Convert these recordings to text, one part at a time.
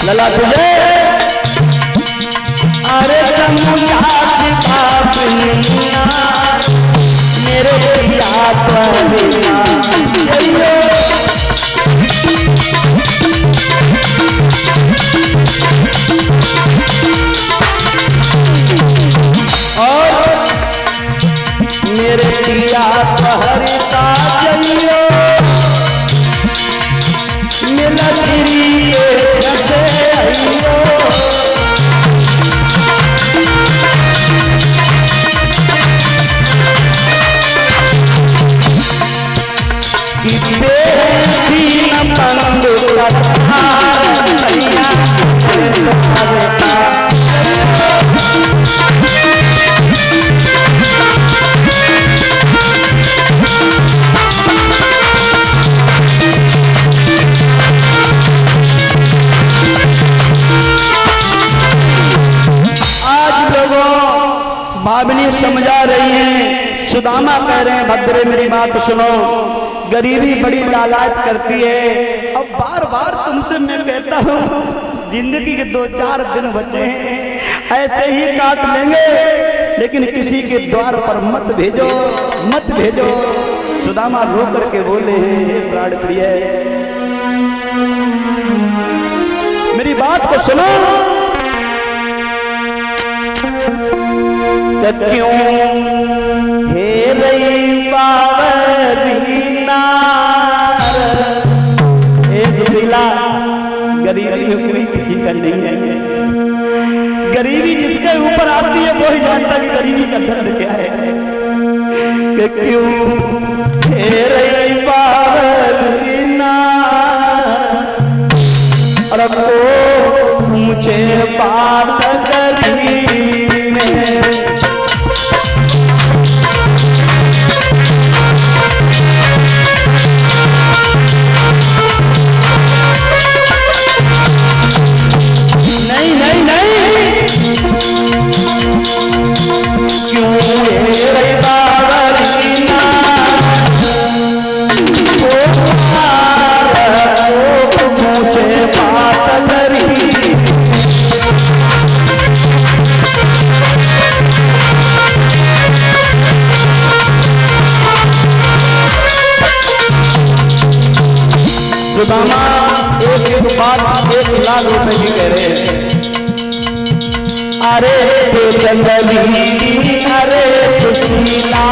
लला तुझे अरे तमुया बाप निया मेरे पिया त्वरिया और मेरे पिया त्वरिता जइयो मिला गिरी जैसे आइयो भावनी समझा रही है। सुदामा कह रहे हैं भद्रे मेरी बात सुनो, गरीबी बड़ी लालायत करती है। अब बार बार तुमसे मैं कहता हूँ जिंदगी के 2-4 दिन बचे हैं ऐसे ही काट लेंगे, लेकिन किसी के द्वार पर मत भेजो, मत भेजो। सुदामा रो करके बोले हे प्राण प्रिय मेरी बात को सुनो, क्यों हे रही पावरी नार ए सुदिला, गरीबी में कोई किसी का नहीं है। गरीबी जिसके ऊपर आती है वो ही जानता कि गरीबी का दर्द क्या है। कि क्यों हे रही पावरी नार और को मुझे बात गरीबी में सुदामा एक बात 1 लाख रुपए की कह रहे हैं। अरे जंगली अरे सुशीला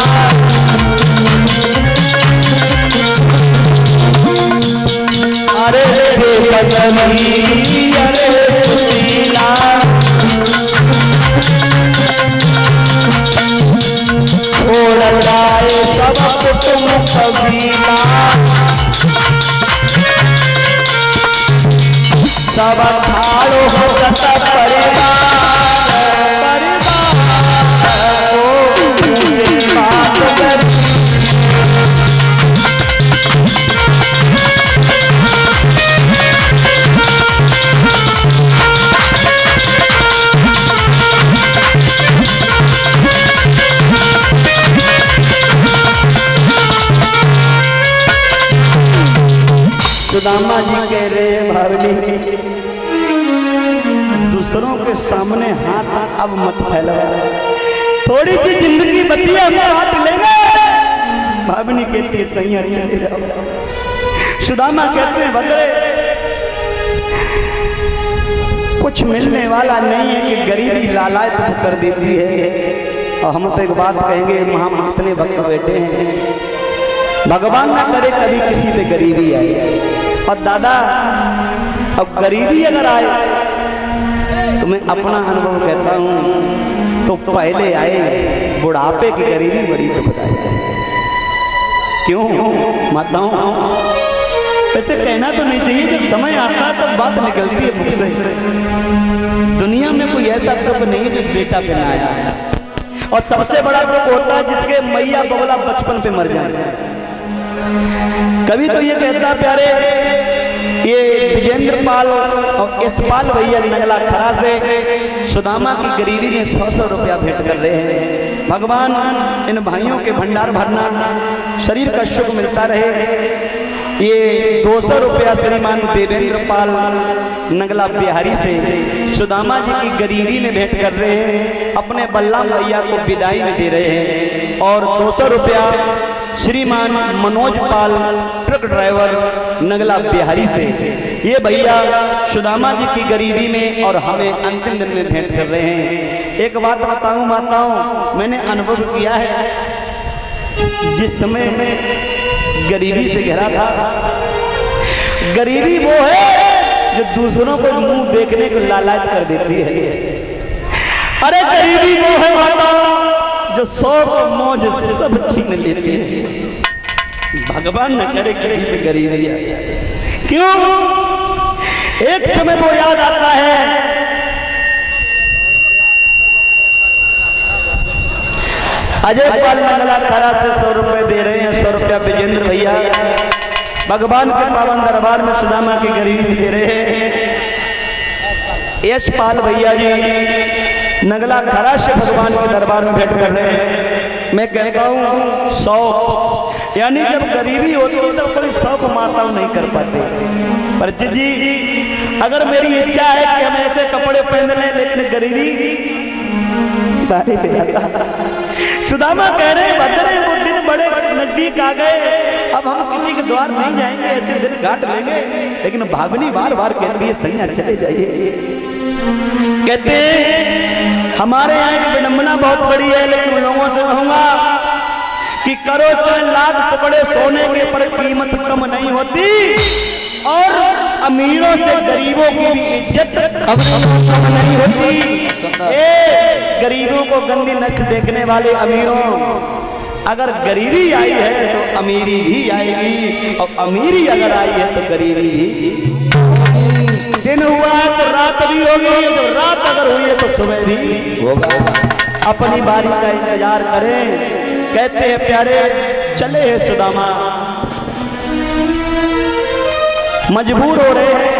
अरे जंगली अरे सुशीला छोड़ जाए सब कुटुंब कबीला सब ठाड़ो हो जाता परिवार सुदामा जी कह रहे हैं भावनी दूसरों के सामने हाथ अब मत फैलाओ, थोड़ी सी जिंदगी बची है हम काट लेंगे। भावनी कहती है सही चले जाओ। सुदामा कहते हैं भद्रे कुछ मिलने वाला नहीं है कि गरीबी लालायत कर देती है। और हम तो एक बात कहेंगे, हम इतने भक्त बैठे हैं, भगवान ना करे कभी किसी पे गरीबी आए। और दादा अब गरीबी अगर आए तो मैं अपना अनुभव कहता हूँ तो पहले आए बुढ़ापे की गरीबी बड़ी दुखदायक है। क्यों माताओं, वैसे कहना तो नहीं चाहिए, जब समय आता है तब बात निकलती है मुझसे। दुनिया में कोई ऐसा दुख नहीं है जिस बेटा पे ना आया, और सबसे बड़ा दुख होता है जिसके मैया बगला बचपन पे मर जाए। कभी तो ये कहता प्यारे ये विजेंद्र पाल और यशपाल भैया नगला खरा से सुदामा की गरीबी में 100-100 रुपया भेंट कर रहे हैं। भगवान इन भाइयों के भंडार भरना, शरीर का सुख मिलता रहे। ये 200 रुपया श्रीमान देवेंद्र पाल नगला बिहारी से सुदामा जी की गरीबी में भेंट कर रहे हैं, अपने बल्लाम भैया को विदाई में दे रहे हैं। और 200 रुपया श्रीमान मनोज पाल ट्रक ड्राइवर नगला बिहारी से ये भैया सुदामा जी की गरीबी में और हमें अंतिम दिन में भेंट कर रहे हैं। एक बात बताऊं माताओं, मैंने अनुभव किया है, जिस समय गरीबी से घिरा था, गरीबी वो है जो दूसरों को मुंह देखने को लालच कर देती है। अरे गरीबी वो है माताओं जो शौक मौज सब छीन लेती है। भगवान न करे किसी पे गरीबी आए। क्यों? एक समय वो याद आता है, अजय पाल नगला खरा से 100 रुपए दे रहे हैं, 100 रुपया विजेंद्र भैया भगवान के पावन दरबार में सुदामा की गरीबी दे रहे हैं। यश पाल भैया जी नगला खरा से भगवान के दरबार में भेंट कर रहे हैं। मैं कहता हूँ शौक, यानी जब गरीबी होती है तो कोई शौक माताओं नहीं कर पाते। पर जी अगर मेरी इच्छा है कि हम ऐसे कपड़े पहन लें, लेकिन गरीबी बारे पे जाता। सुदामा कह रहे हैं भद्रे वो दिन बड़े नजदीक आ गए, अब हम किसी के द्वार नहीं जाएंगे, ऐसे दिन काट लेंगे। लेकिन भावनी बार बार कहती है सैया चले जाइए। कहते हमारे यहाँ की विडंबना बहुत बड़ी है, लेकिन लोगों से कहूंगा कि करो चाहे लाख टुकड़े सोने के, पर कीमत कम नहीं होती। और अमीरों से गरीबों की भी इज्जत कम नहीं होती। गरीबों को गंदी नस्ल देखने वाले अमीरों, अगर गरीबी आई है तो अमीरी भी आएगी, और अमीरी अगर आई है तो गरीबी भी। दिन हुआ है तो रात भी होगी, तो रात अगर हुई है तो सुबह भी होगा। अपनी बारी का इंतजार करें। कहते हैं प्यारे चले हैं सुदामा, मजबूर हो रहे हैं।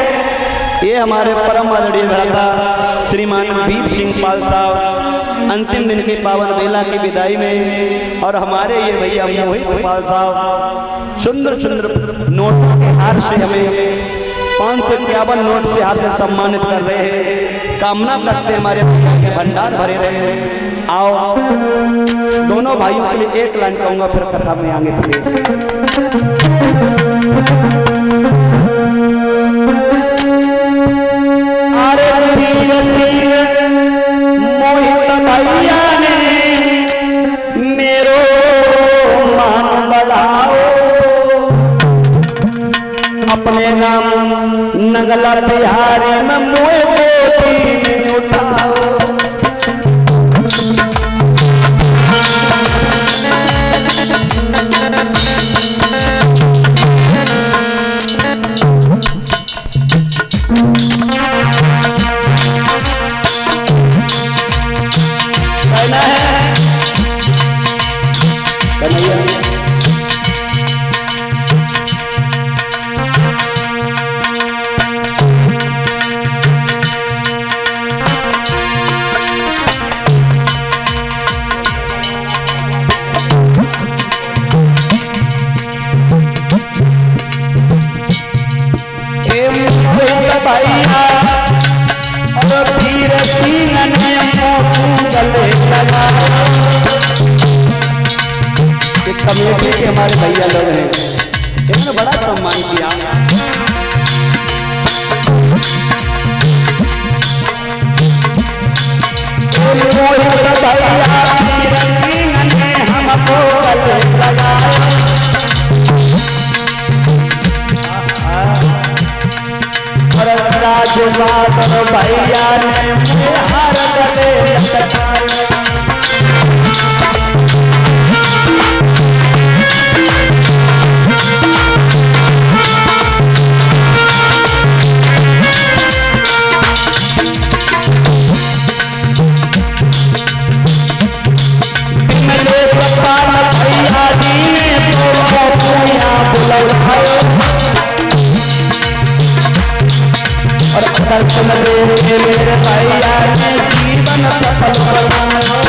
ये हमारे परम आदरणीय भ्राता श्रीमान वीर सिंह पाल साहब अंतिम दिन की पावन बेला की विदाई में, और हमारे ये भैया मोहित पाल साहब सुंदर सुंदर नोट के हार से हमें 551 नोट से हार से सम्मानित कर रहे हैं। कामना करते हैं हमारे भैया के भंडार भरे रहे। आओ दोनों भाइयों के लिए एक लाइन कहूंगा, फिर कथा में आगे प्लीज। मोहित भैया ने मेरो मान बढ़ाओ, अपने नाम नगला बिहारी में मोह में उठाओ। कमेटी के हमारे भैया लोग हैं, इन्होंने बड़ा सम्मान किया। हमको भैया ने हार गले और दर्शन दे मेरे भैया ने जीवन सफल बनाओ।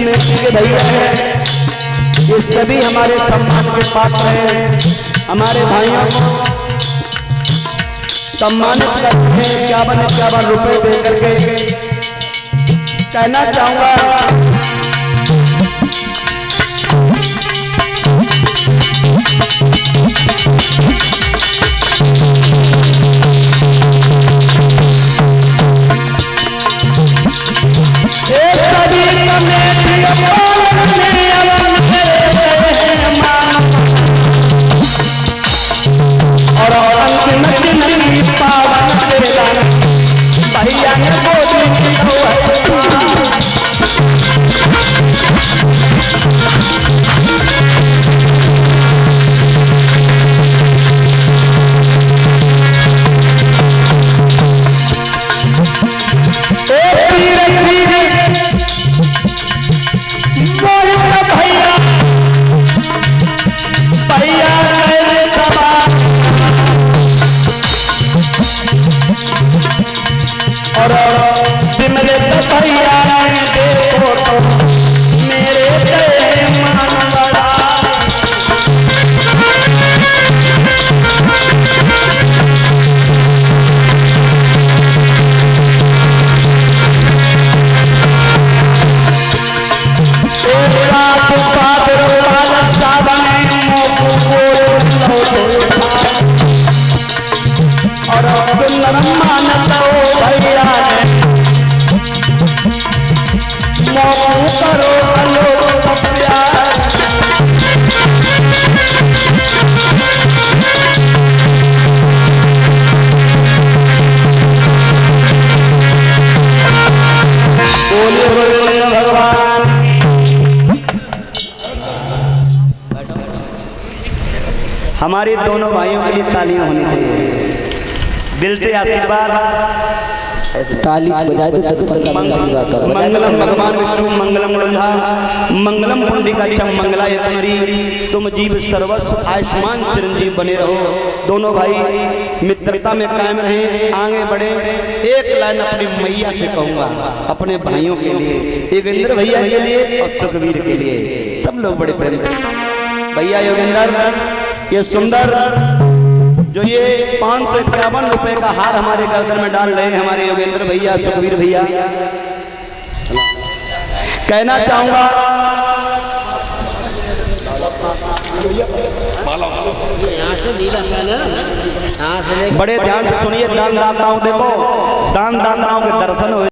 कमेटी के भैया हैं, ये सभी हमारे सम्मान के पात्र हैं। हमारे भाइयों को सम्मानित करते हैं 51 रुपए दे करके। कहना चाहूंगा भैया ने और मेरे भैया देखो तो मेरे मन बड़ा और सुंदर मानता भैया ने मोह करो लोग प्यार। बोले बोले भगवान। हमारे दोनों भाइयों के लिए तालियां होनी चाहिए, दिल से आशीर्वाद। ताली बजाए तो 10-15 मिनट की बात है। मंगलम भगवान विष्णु मंगलम गंधा मंगलम पुंडिका चम मंगला यतनरी। तुम जीव सर्वस्व आयुष्मान चिरंजीव बने रहो। दोनों भाई मित्रता में कायम रहे, आगे बढ़े। एक लाइन अपनी मैया से कहूंगा अपने भाइयों के लिए, योगेंद्र भैया के लिए और सुखवीर के लिए। सब लोग बड़े प्रेम से भैया योगेंद्र, ये सुंदर जो ये 551 रुपए का हार हमारे गर्दन में डाल रहे हैं हमारे योगेंद्र भैया, सुखवीर भैया, कहना चाहूंगा बड़े ध्यान से सुनिए। दान दाताओं, देखो दान दाताओं के दर्शन हुए।